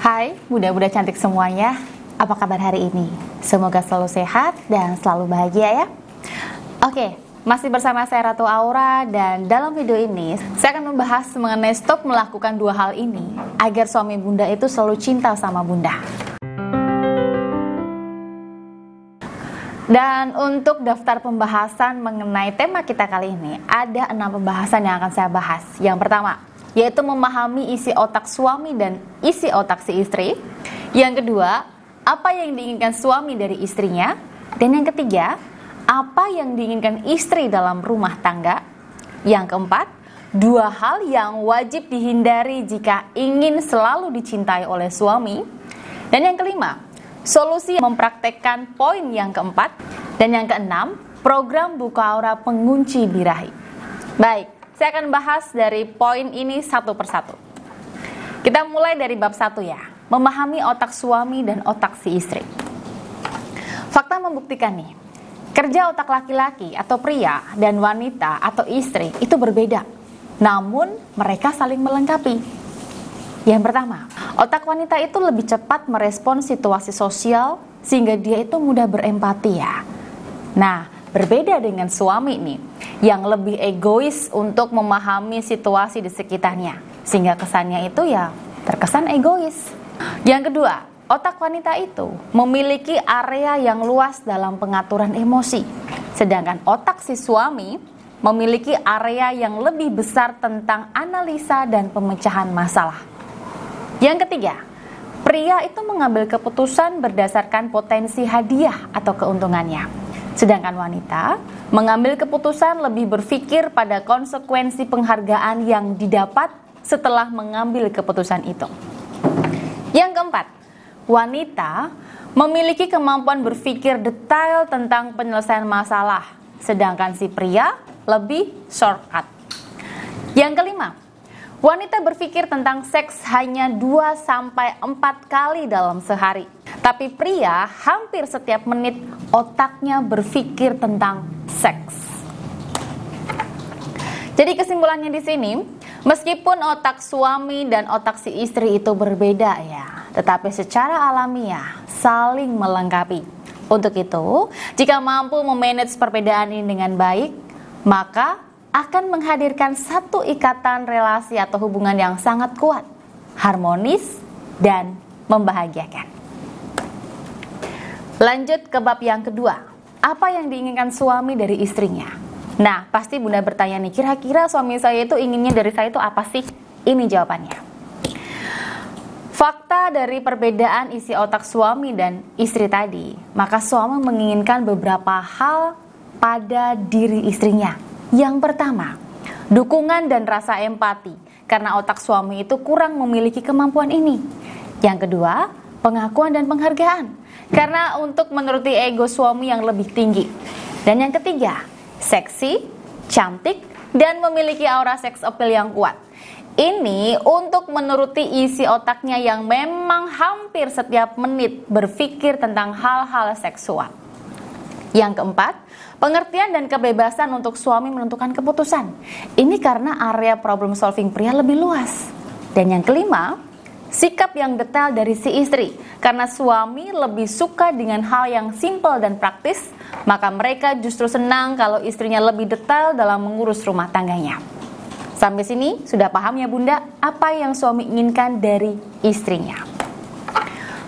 Hai, muda-muda cantik semuanya. Apa kabar hari ini? Semoga selalu sehat dan selalu bahagia ya. Oke, masih bersama saya Ratu Aura dan dalam video ini saya akan membahas mengenai stop melakukan dua hal ini agar suami bunda itu selalu cinta sama bunda. Dan untuk daftar pembahasan mengenai tema kita kali ini, ada 6 pembahasan yang akan saya bahas. Yang pertama, yaitu memahami isi otak suami dan isi otak si istri. Yang kedua, apa yang diinginkan suami dari istrinya. Dan yang ketiga, apa yang diinginkan istri dalam rumah tangga. Yang keempat, 2 hal yang wajib dihindari jika ingin selalu dicintai oleh suami. Dan yang kelima, solusi mempraktekkan poin yang keempat. Dan yang keenam, program buka aura pengunci birahi. Baik, saya akan bahas dari poin ini satu persatu. Kita mulai dari bab 1 ya, memahami otak suami dan otak si istri. Fakta membuktikan nih, kerja otak laki-laki atau pria dan wanita atau istri itu berbeda, namun mereka saling melengkapi. Yang pertama, otak wanita itu lebih cepat merespon situasi sosial sehingga dia itu mudah berempati ya. Nah, berbeda dengan suami nih yang lebih egois untuk memahami situasi di sekitarnya sehingga kesannya itu ya terkesan egois. Yang kedua, otak wanita itu memiliki area yang luas dalam pengaturan emosi, sedangkan otak si suami memiliki area yang lebih besar tentang analisa dan pemecahan masalah. Yang ketiga, pria itu mengambil keputusan berdasarkan potensi hadiah atau keuntungannya, sedangkan wanita mengambil keputusan lebih berpikir pada konsekuensi penghargaan yang didapat setelah mengambil keputusan itu. Yang keempat, wanita memiliki kemampuan berpikir detail tentang penyelesaian masalah, sedangkan si pria lebih shortcut. Yang kelima, wanita berpikir tentang seks hanya 2-4 kali dalam sehari. Tapi pria hampir setiap menit otaknya berpikir tentang seks. Jadi kesimpulannya di sini, meskipun otak suami dan otak si istri itu berbeda ya, tetapi secara alamiah saling melengkapi. Untuk itu, jika mampu memanage perbedaan ini dengan baik, maka akan menghadirkan satu ikatan relasi atau hubungan yang sangat kuat, harmonis, dan membahagiakan. Lanjut ke bab yang kedua, apa yang diinginkan suami dari istrinya? Nah, pasti bunda bertanya nih, kira-kira suami saya itu inginnya dari saya itu apa sih? Ini jawabannya. Fakta dari perbedaan isi otak suami dan istri tadi, maka suami menginginkan beberapa hal pada diri istrinya. Yang pertama, dukungan dan rasa empati, karena otak suami itu kurang memiliki kemampuan ini. Yang kedua, pengakuan dan penghargaan, karena untuk menuruti ego suami yang lebih tinggi. Dan yang ketiga, seksi, cantik, dan memiliki aura seks appeal yang kuat. Ini untuk menuruti isi otaknya yang memang hampir setiap menit berpikir tentang hal-hal seksual. Yang keempat, pengertian dan kebebasan untuk suami menentukan keputusan. Ini karena area problem solving pria lebih luas. Dan yang kelima, sikap yang detail dari si istri. Karena suami lebih suka dengan hal yang simpel dan praktis, maka mereka justru senang kalau istrinya lebih detail dalam mengurus rumah tangganya. Sampai sini sudah paham ya bunda apa yang suami inginkan dari istrinya.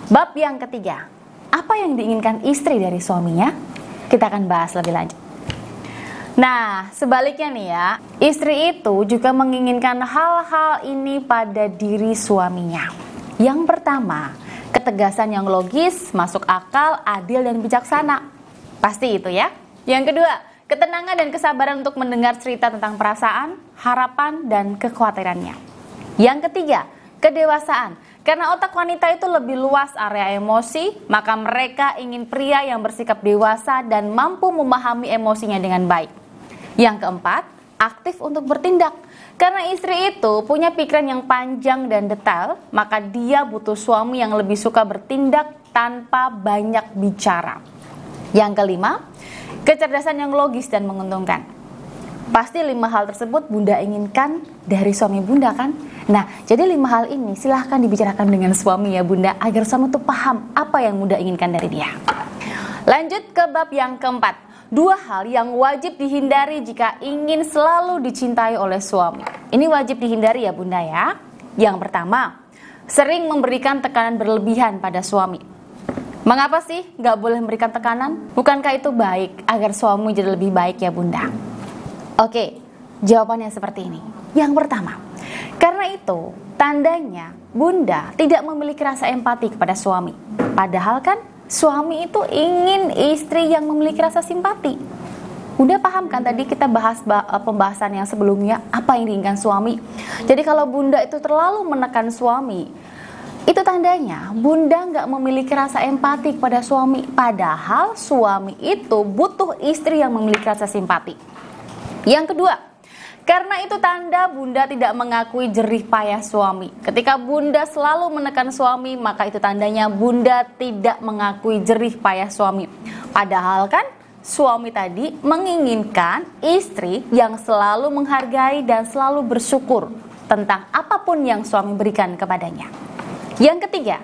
Bab yang ketiga, apa yang diinginkan istri dari suaminya? Kita akan bahas lebih lanjut. Nah, sebaliknya nih ya, istri itu juga menginginkan hal-hal ini pada diri suaminya. Yang pertama, ketegasan yang logis, masuk akal, adil, dan bijaksana. Pasti itu ya. Yang kedua, ketenangan dan kesabaran untuk mendengar cerita tentang perasaan, harapan, dan kekhawatirannya. Yang ketiga, kedewasaan. Karena otak wanita itu lebih luas area emosi, maka mereka ingin pria yang bersikap dewasa dan mampu memahami emosinya dengan baik. Yang keempat, aktif untuk bertindak. Karena istri itu punya pikiran yang panjang dan detail, maka dia butuh suami yang lebih suka bertindak tanpa banyak bicara. Yang kelima, kecerdasan yang logis dan menguntungkan. Pasti 5 hal tersebut Bunda inginkan dari suami Bunda kan? Nah, jadi 5 hal ini silahkan dibicarakan dengan suami ya Bunda, agar suami itu paham apa yang Bunda inginkan dari dia. Lanjut ke bab yang keempat. 2 hal yang wajib dihindari jika ingin selalu dicintai oleh suami. Ini wajib dihindari ya Bunda ya. Yang pertama, sering memberikan tekanan berlebihan pada suami. Mengapa sih nggak boleh memberikan tekanan? Bukankah itu baik agar suami jadi lebih baik ya Bunda? Oke, jawabannya seperti ini. Yang pertama, karena itu tandanya Bunda tidak memiliki rasa empati kepada suami. Padahal kan suami itu ingin istri yang memiliki rasa simpati. Bunda paham kan tadi kita bahas pembahasan yang sebelumnya apa yang diinginkan suami. Jadi kalau Bunda itu terlalu menekan suami, itu tandanya Bunda nggak memiliki rasa empati kepada suami. Padahal suami itu butuh istri yang memiliki rasa simpati. Yang kedua, karena itu tanda Bunda tidak mengakui jerih payah suami. Ketika Bunda selalu menekan suami, maka itu tandanya Bunda tidak mengakui jerih payah suami. Padahal kan suami tadi menginginkan istri yang selalu menghargai dan selalu bersyukur tentang apapun yang suami berikan kepadanya. Yang ketiga,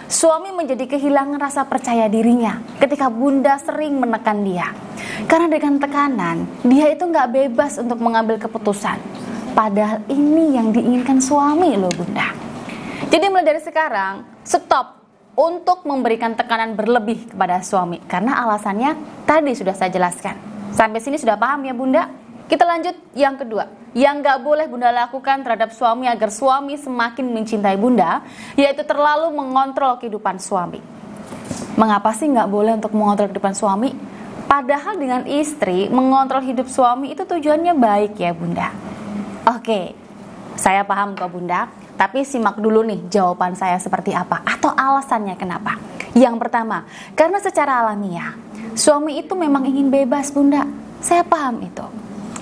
suami menjadi kehilangan rasa percaya dirinya ketika Bunda sering menekan dia. Karena dengan tekanan, dia itu nggak bebas untuk mengambil keputusan. Padahal ini yang diinginkan suami loh Bunda. Jadi mulai dari sekarang, stop untuk memberikan tekanan berlebih kepada suami. Karena alasannya tadi sudah saya jelaskan. Sampai sini sudah paham ya Bunda? Kita lanjut yang kedua. Yang nggak boleh Bunda lakukan terhadap suami agar suami semakin mencintai Bunda, yaitu terlalu mengontrol kehidupan suami. Mengapa sih nggak boleh untuk mengontrol kehidupan suami? Padahal dengan istri mengontrol hidup suami itu tujuannya baik ya Bunda. Oke, saya paham kok Bunda. Tapi simak dulu nih jawaban saya seperti apa atau alasannya kenapa. Yang pertama, karena secara alamiah suami itu memang ingin bebas Bunda. Saya paham itu.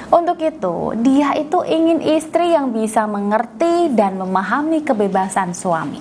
Untuk itu, dia itu ingin istri yang bisa mengerti dan memahami kebebasan suami.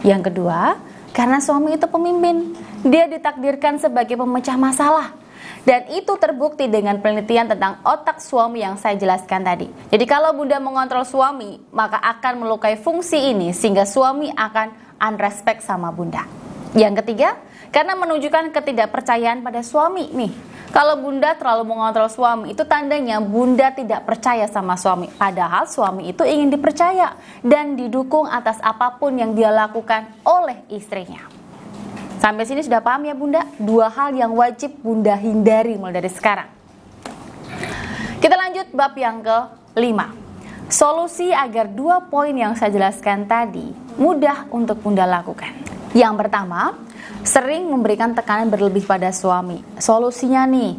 Yang kedua, karena suami itu pemimpin, dia ditakdirkan sebagai pemecah masalah. Dan itu terbukti dengan penelitian tentang otak suami yang saya jelaskan tadi. Jadi kalau Bunda mengontrol suami, maka akan melukai fungsi ini sehingga suami akan unrespect sama Bunda. Yang ketiga, karena menunjukkan ketidakpercayaan pada suami nih. Kalau Bunda terlalu mengontrol suami, itu tandanya Bunda tidak percaya sama suami. Padahal suami itu ingin dipercaya dan didukung atas apapun yang dia lakukan oleh istrinya. Sampai sini sudah paham ya Bunda? 2 hal yang wajib Bunda hindari mulai dari sekarang. Kita lanjut bab yang ke-5. Solusi agar 2 poin yang saya jelaskan tadi mudah untuk Bunda lakukan. Yang pertama, sering memberikan tekanan berlebih pada suami. Solusinya nih,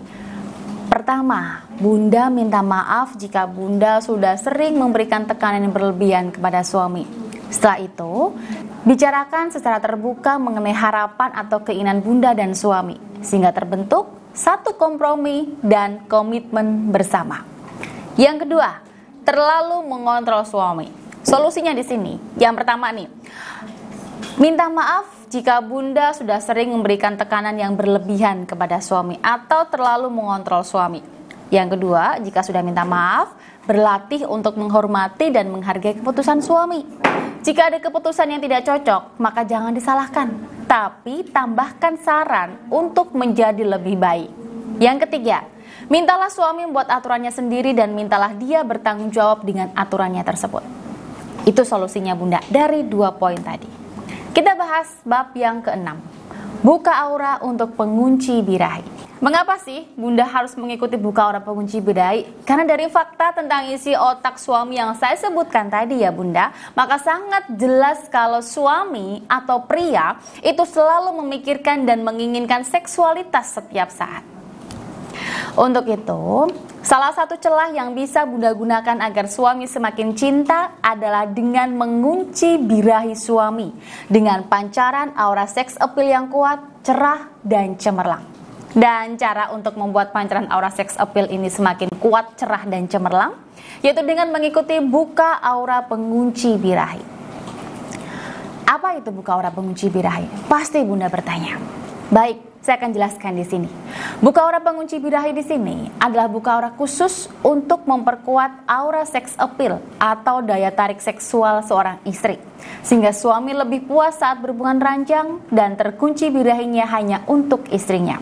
pertama, Bunda minta maaf jika Bunda sudah sering memberikan tekanan yang berlebihan kepada suami. Setelah itu, bicarakan secara terbuka mengenai harapan atau keinginan Bunda dan suami, sehingga terbentuk satu kompromi dan komitmen bersama. Yang kedua, terlalu mengontrol suami. Solusinya di sini. Yang pertama nih, minta maaf jika Bunda sudah sering memberikan tekanan yang berlebihan kepada suami atau terlalu mengontrol suami. Yang kedua, jika sudah minta maaf, berlatih untuk menghormati dan menghargai keputusan suami. Jika ada keputusan yang tidak cocok, maka jangan disalahkan, tapi tambahkan saran untuk menjadi lebih baik. Yang ketiga, mintalah suami membuat aturannya sendiri dan mintalah dia bertanggung jawab dengan aturannya tersebut. Itu solusinya Bunda dari 2 poin tadi. Kita bahas bab yang ke-6. Buka aura untuk pengunci birahi. Mengapa sih Bunda harus mengikuti buka aura pengunci birahi? Karena dari fakta tentang isi otak suami yang saya sebutkan tadi ya Bunda, maka sangat jelas kalau suami atau pria itu selalu memikirkan dan menginginkan seksualitas setiap saat. Untuk itu, salah satu celah yang bisa Bunda gunakan agar suami semakin cinta adalah dengan mengunci birahi suami dengan pancaran aura sex appeal yang kuat, cerah, dan cemerlang. Dan cara untuk membuat pancaran aura sex appeal ini semakin kuat, cerah, dan cemerlang yaitu dengan mengikuti buka aura pengunci birahi. Apa itu buka aura pengunci birahi? Pasti Bunda bertanya. Baik, saya akan jelaskan di sini. Buka aura pengunci birahi di sini adalah buka aura khusus untuk memperkuat aura seks appeal atau daya tarik seksual seorang istri, sehingga suami lebih puas saat berhubungan ranjang dan terkunci birahinya hanya untuk istrinya.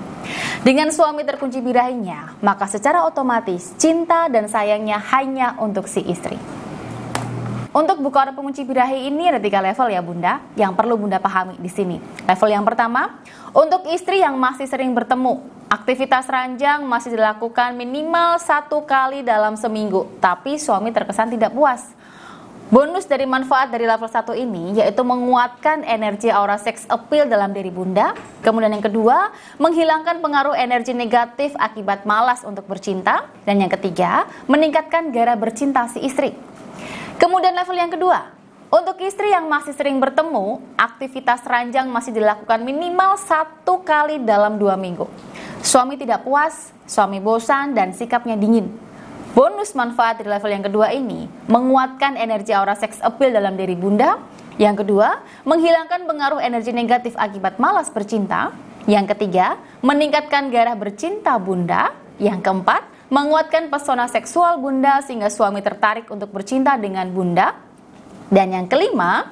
Dengan suami terkunci birahinya, maka secara otomatis cinta dan sayangnya hanya untuk si istri. Untuk buka aura pengunci birahi ini ada 3 level ya Bunda, yang perlu Bunda pahami di sini. Level yang pertama, untuk istri yang masih sering bertemu, aktivitas ranjang masih dilakukan minimal 1 kali dalam seminggu, tapi suami terkesan tidak puas. Bonus dari manfaat dari level 1 ini yaitu menguatkan energi aura seks appeal dalam diri Bunda. Kemudian yang kedua, menghilangkan pengaruh energi negatif akibat malas untuk bercinta. Dan yang ketiga, meningkatkan gairah bercinta si istri. Kemudian level yang kedua, untuk istri yang masih sering bertemu, aktivitas ranjang masih dilakukan minimal 1 kali dalam 2 minggu. Suami tidak puas, suami bosan, dan sikapnya dingin. Bonus manfaat di level yang kedua ini, menguatkan energi aura seks appeal dalam diri Bunda. Yang kedua, menghilangkan pengaruh energi negatif akibat malas bercinta. Yang ketiga, meningkatkan gairah bercinta Bunda. Yang keempat, menguatkan pesona seksual Bunda sehingga suami tertarik untuk bercinta dengan Bunda. Dan yang kelima,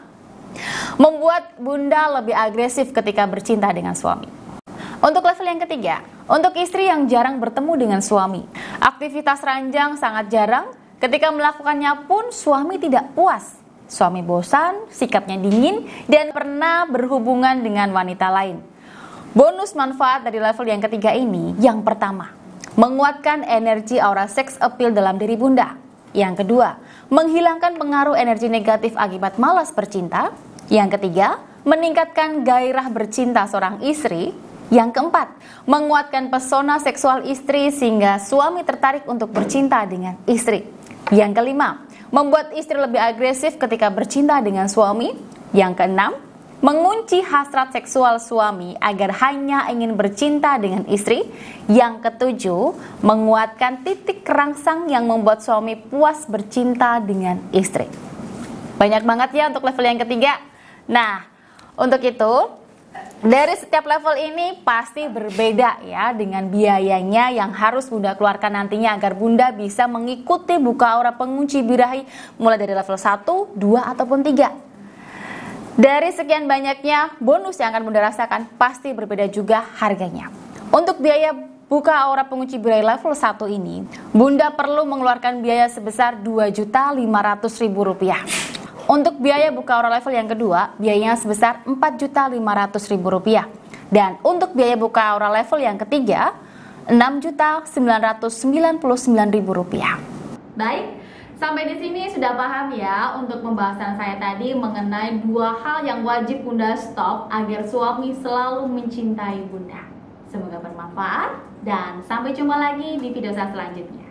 membuat Bunda lebih agresif ketika bercinta dengan suami. Untuk level yang ketiga, untuk istri yang jarang bertemu dengan suami, aktivitas ranjang sangat jarang, ketika melakukannya pun suami tidak puas. Suami bosan, sikapnya dingin, dan pernah berhubungan dengan wanita lain. Bonus manfaat dari level yang ketiga ini, yang pertama, menguatkan energi aura seks appeal dalam diri Bunda. Yang kedua, menghilangkan pengaruh energi negatif akibat malas bercinta. Yang ketiga, meningkatkan gairah bercinta seorang istri. Yang keempat, menguatkan pesona seksual istri sehingga suami tertarik untuk bercinta dengan istri. Yang kelima, membuat istri lebih agresif ketika bercinta dengan suami. Yang keenam, mengunci hasrat seksual suami agar hanya ingin bercinta dengan istri. Yang ketujuh, menguatkan titik kerangsang yang membuat suami puas bercinta dengan istri. Banyak banget ya untuk level yang ketiga. Nah, untuk itu, dari setiap level ini pasti berbeda ya dengan biayanya yang harus Bunda keluarkan nantinya agar Bunda bisa mengikuti buka aura pengunci birahi mulai dari level 1, 2, ataupun 3. Dari sekian banyaknya bonus yang akan Bunda rasakan pasti berbeda juga harganya. Untuk biaya buka aura pengunci birahi level 1 ini, Bunda perlu mengeluarkan biaya sebesar Rp2.500.000. Untuk biaya buka aura level yang kedua, biayanya sebesar Rp4.500.000. Dan untuk biaya buka aura level yang ketiga, Rp6.999.000. Baik, sampai di sini sudah paham ya untuk pembahasan saya tadi mengenai 2 hal yang wajib Bunda stop agar suami selalu mencintai Bunda. Semoga bermanfaat dan sampai jumpa lagi di video saya selanjutnya.